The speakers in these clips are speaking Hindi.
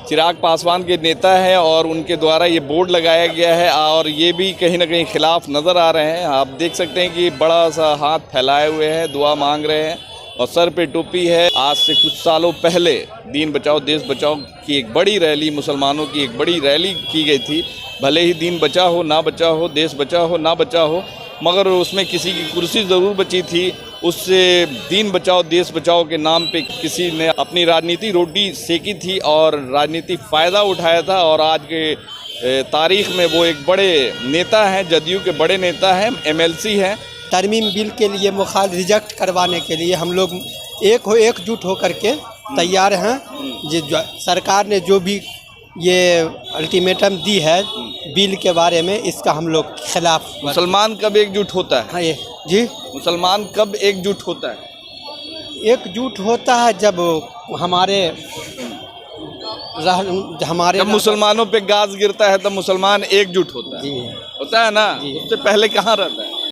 चिराग पासवान के नेता हैं और उनके द्वारा ये बोर्ड लगाया गया है और ये भी कहीं ना कहीं खिलाफ नज़र आ रहे हैं। आप देख सकते हैं कि बड़ा सा हाथ फैलाए हुए हैं, दुआ मांग रहे हैं और सर पे टोपी है। आज से कुछ सालों पहले दीन बचाओ देश बचाओ की एक बड़ी रैली, मुसलमानों की एक बड़ी रैली की गई थी। भले ही दीन बचा हो ना बचा हो, देश बचा हो ना बचा हो, मगर उसमें किसी की कुर्सी ज़रूर बची थी। उससे दीन बचाओ देश बचाओ के नाम पे किसी ने अपनी राजनीति रोटी सेकी थी और राजनीतिक फ़ायदा उठाया था। और आज के तारीख़ में वो एक बड़े नेता हैं, जदयू के बड़े नेता हैं, MLC हैं। तरमीम बिल के लिए रिजेक्ट करवाने के लिए हम लोग एकजुट होकर के तैयार हैं। सरकार ने जो भी ये अल्टीमेटम दी है बिल के बारे में, इसका हम लोग खिलाफ। मुसलमान कब एकजुट होता है? हाँ ये जी, मुसलमान कब एकजुट होता है? एकजुट होता है जब जब मुसलमानों पे गाज गिरता है तब मुसलमान एकजुट होता है। जी होता है ना? उससे पहले कहाँ रहता है?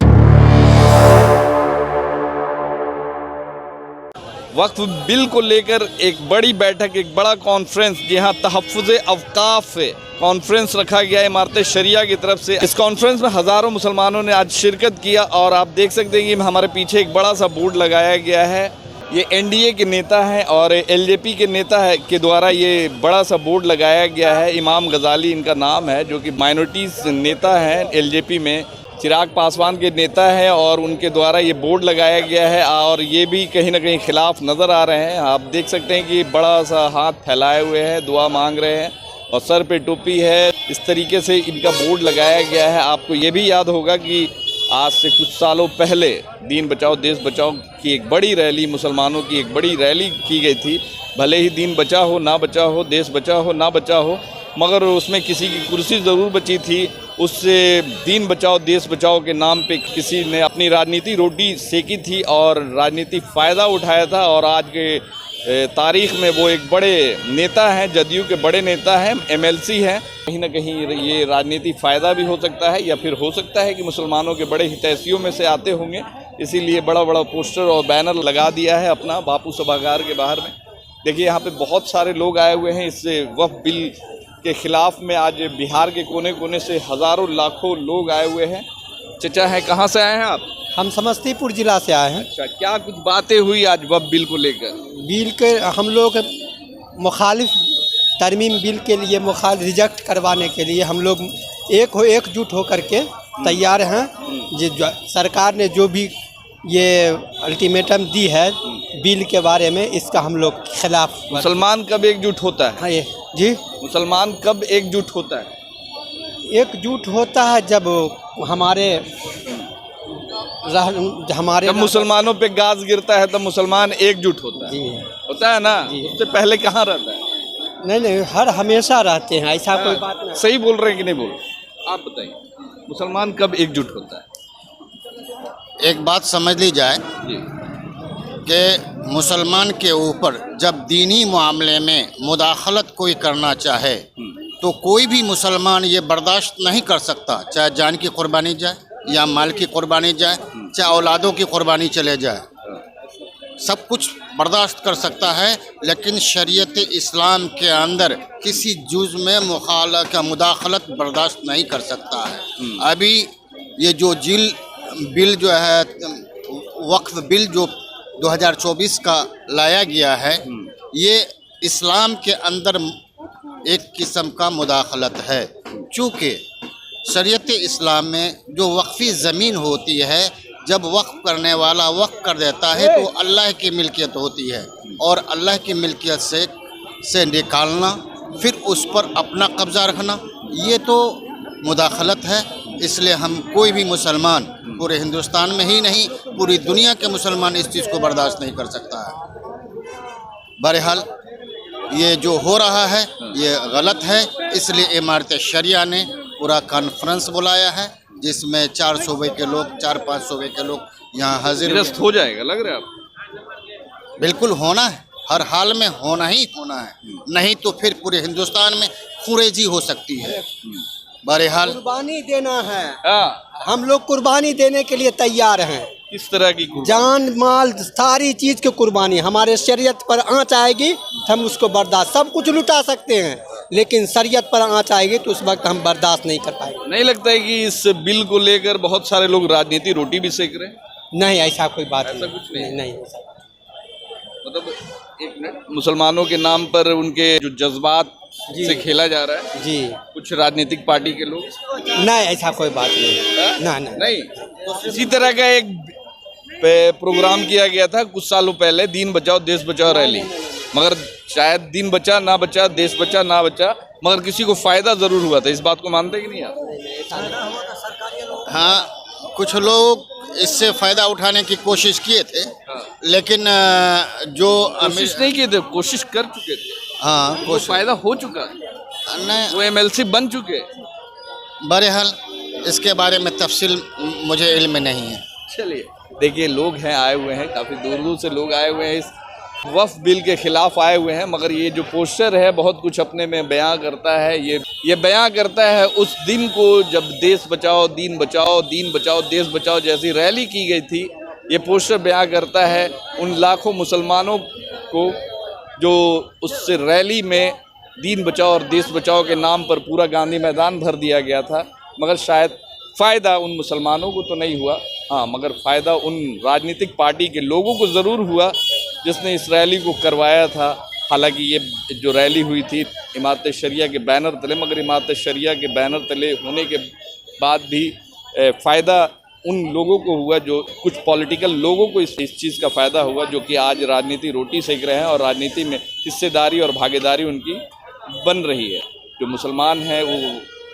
वक्फ बिल को लेकर एक बड़ी बैठक, एक बड़ा कॉन्फ्रेंस, जहाँ तहफ़्फ़ुज़ अवकाफ़ कॉन्फ्रेंस रखा गया है इमारत शरिया की तरफ से। इस कॉन्फ्रेंस में हज़ारों मुसलमानों ने आज शिरकत किया और आप देख सकते हैं कि हमारे पीछे एक बड़ा सा बोर्ड लगाया गया है। ये NDA के नेता हैं और LJP के नेता है के द्वारा ये बड़ा सा बोर्ड लगाया गया है। इमाम गज़ाली इनका नाम है, जो कि माइनॉरिटीज़ नेता हैं LJP में। चिराग पासवान के नेता हैं और उनके द्वारा ये बोर्ड लगाया गया है और ये भी कहीं ना कहीं खिलाफ नज़र आ रहे हैं। आप देख सकते हैं कि बड़ा सा हाथ फैलाए हुए हैं, दुआ मांग रहे हैं और सर पे टोपी है। इस तरीके से इनका बोर्ड लगाया गया है। आपको ये भी याद होगा कि आज से कुछ सालों पहले दीन बचाओ देश बचाओ की एक बड़ी रैली, मुसलमानों की एक बड़ी रैली की गई थी। भले ही दीन बचा हो ना बचा हो, देश बचा हो ना बचा हो, मगर उसमें किसी की कुर्सी ज़रूर बची थी। उससे दीन बचाओ देश बचाओ के नाम पे किसी ने अपनी राजनीति रोटी सेकी थी और राजनीतिक फ़ायदा उठाया था। और आज के तारीख़ में वो एक बड़े नेता हैं, जदयू के बड़े नेता हैं, MLC हैं। कहीं ना कहीं ये राजनीतिक फ़ायदा भी हो सकता है या फिर हो सकता है कि मुसलमानों के बड़े हितैषियों में से आते होंगे, इसीलिए बड़ा बड़ा पोस्टर और बैनर लगा दिया है अपना बापू सभागार के बाहर में। देखिए यहाँ पे बहुत सारे लोग आए हुए हैं इस वक्फ बिल के ख़िलाफ़ में। आज बिहार के कोने कोने से हज़ारों लाखों लोग आए हुए हैं। चचा है, कहाँ से आए हैं आप? हम समस्तीपुर जिला से आए हैं। अच्छा, क्या कुछ बातें हुई आज वक्फ बिल को लेकर? बिल के हम लोग मुखालिफ तरमीम बिल के लिए रिजेक्ट करवाने के लिए हम लोग एकजुट होकर के तैयार हैं। सरकार ने जो भी ये अल्टीमेटम दी है बिल के बारे में, इसका हम लोग खिलाफ। मुसलमान कब एकजुट होता है? हाँ ये जी, मुसलमान कब एकजुट होता है? एकजुट होता है जब जब मुसलमानों पे गाज गिरता है तब मुसलमान एकजुट होता है। जी होता है ना? उससे पहले कहाँ रहता है? नहीं, हमेशा रहते हैं, ऐसा कोई बात नहीं। सही बोल रहे हैं कि नहीं बोल रहे? आप बताइए, मुसलमान कब एकजुट होता है? एक बात समझ ली जाए कि मुसलमान के ऊपर जब दीनी मामले में मुदाखलत कोई करना चाहे तो कोई भी मुसलमान ये बर्दाश्त नहीं कर सकता, चाहे जान की कुर्बानी जाए या माल की कुर्बानी जाए, चाहे औलादों की कुर्बानी चले जाए, सब कुछ बर्दाश्त कर सकता है। लेकिन शरीयत इस्लाम के अंदर किसी जुज़ में मुदाखलत बर्दाश्त नहीं कर सकता है। अभी ये जो बिल जो है वक्फ बिल जो 2024 का लाया गया है, ये इस्लाम के अंदर एक किस्म का मुदाखलत है। चूँकि शरीयत इस्लाम में जो वक्फ़ी ज़मीन होती है, जब वक्फ करने वाला वक्फ कर देता है तो अल्लाह की मिल्कियत होती है और अल्लाह की मिल्कियत से निकालना, फिर उस पर अपना कब्ज़ा रखना, ये तो मुदाखलत है। इसलिए हम कोई भी मुसलमान, पूरे हिंदुस्तान में ही नहीं पूरी दुनिया के मुसलमान इस चीज़ को बर्दाश्त नहीं कर सकता है। बहरहाल ये जो हो रहा है ये गलत है, इसलिए इमारत शरिया ने पूरा कॉन्फ्रेंस बुलाया है जिसमें 4 सूबे के लोग, 4-5 सूबे के लोग यहाँ हाजिर हो जाएगा, लग रहा है आप? बिल्कुल होना है, हर हाल में होना ही होना है, नहीं तो फिर पूरे हिंदुस्तान में खुरेजी हो सकती है। बहरहाल कुर्बानी देना है, हाँ। हम लोग कुर्बानी देने के लिए तैयार हैं। किस तरह की कुर्बानी? जान माल सारी चीज़ की कुर्बानी। हमारे शरीयत पर आँच आएगी तो हम उसको बर्दाश्त, सब कुछ लुटा सकते हैं, लेकिन शरीयत पर आँच आएगी तो उस वक्त हम बर्दाश्त नहीं कर पाएंगे। नहीं लगता है कि इस बिल को लेकर बहुत सारे लोग राजनीति रोटी भी सेक रहे हैं? नहीं, ऐसा कोई बात ऐसा कुछ नहीं? नहीं ऐसा। मतलब एक मिनट, मुसलमानों के नाम पर उनके जो जज्बात जी। से खेला जा रहा है जी कुछ राजनीतिक पार्टी के लोग? नहीं, ऐसा कोई बात नहीं। हाँ? ना ना नहीं। इसी तरह का एक प्रोग्राम किया गया था कुछ सालों पहले, दीन बचाओ देश बचाओ रैली, मगर शायद दीन बचा ना बचा, देश बचा ना बचा, मगर किसी को फायदा जरूर हुआ था। इस बात को मानते कि नहीं आप? हाँ, कुछ लोग इससे फ़ायदा उठाने की कोशिश किए थे, लेकिन जो कोशिश नहीं किए थे, कोशिश कर चुके थे, हाँ वो कोशिश फायदा हो चुका, नहीं, वो एमएलसी बन चुके। बहरहाल इसके बारे में तफसील मुझे इल्म नहीं है। चलिए, देखिए लोग हैं आए हुए हैं, काफ़ी दूर दूर से लोग आए हुए हैं, इस वक्फ बिल के खिलाफ आए हुए हैं, मगर ये जो पोस्टर है बहुत कुछ अपने में बयां करता है। ये बयां करता है उस दिन को जब देश बचाओ दीन बचाओ, दीन बचाओ देश बचाओ जैसी रैली की गई थी। ये पोस्टर बयां करता है उन लाखों मुसलमानों को जो उस रैली में दीन बचाओ और देश बचाओ के नाम पर पूरा गांधी मैदान भर दिया गया था, मगर शायद फ़ायदा उन मुसलमानों को तो नहीं हुआ, हाँ मगर फ़ायदा उन राजनीतिक पार्टी के लोगों को ज़रूर हुआ जिसने इस रैली को करवाया था। हालांकि ये जो रैली हुई थी इमारत शरिया के बैनर तले, मगर इमारत शरिया के बैनर तले होने के बाद भी फ़ायदा उन लोगों को हुआ, जो कुछ पॉलिटिकल लोगों को इस चीज़ का फ़ायदा हुआ जो कि आज राजनीति रोटी सेक रहे हैं और राजनीति में हिस्सेदारी और भागीदारी उनकी बन रही है। जो मुसलमान हैं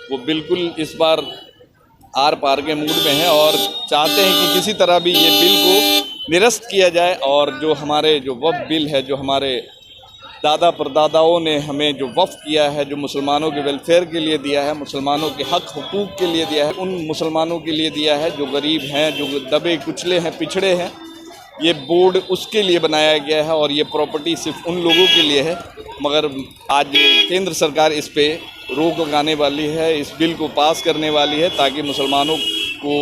वो बिल्कुल इस बार आर पार के मूड में हैं और चाहते हैं कि किसी तरह भी ये बिल को निरस्त किया जाए और जो हमारे जो वक्फ बिल है, जो हमारे दादा परदादाओं ने हमें जो वक्फ किया है, जो मुसलमानों के वेलफेयर के लिए दिया है, मुसलमानों के हक हुकूक के लिए दिया है, उन मुसलमानों के लिए दिया है जो गरीब हैं, जो दबे कुचले हैं, पिछड़े हैं, ये बोर्ड उसके लिए बनाया गया है और ये प्रॉपर्टी सिर्फ उन लोगों के लिए है। मगर आज केंद्र सरकार इस पे रोक लगाने वाली है, इस बिल को पास करने वाली है ताकि मुसलमानों को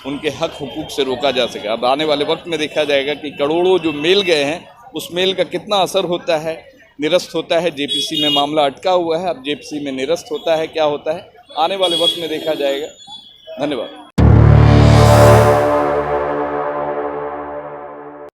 उनके हक हुकूक से रोका जा सके। अब आने वाले वक्त में देखा जाएगा कि करोड़ों जो मेल गए हैं उस मेल का कितना असर होता है, निरस्त होता है। जेपीसी में मामला अटका हुआ है, अब जेपीसी में निरस्त होता है, क्या होता है आने वाले वक्त में देखा जाएगा। धन्यवाद।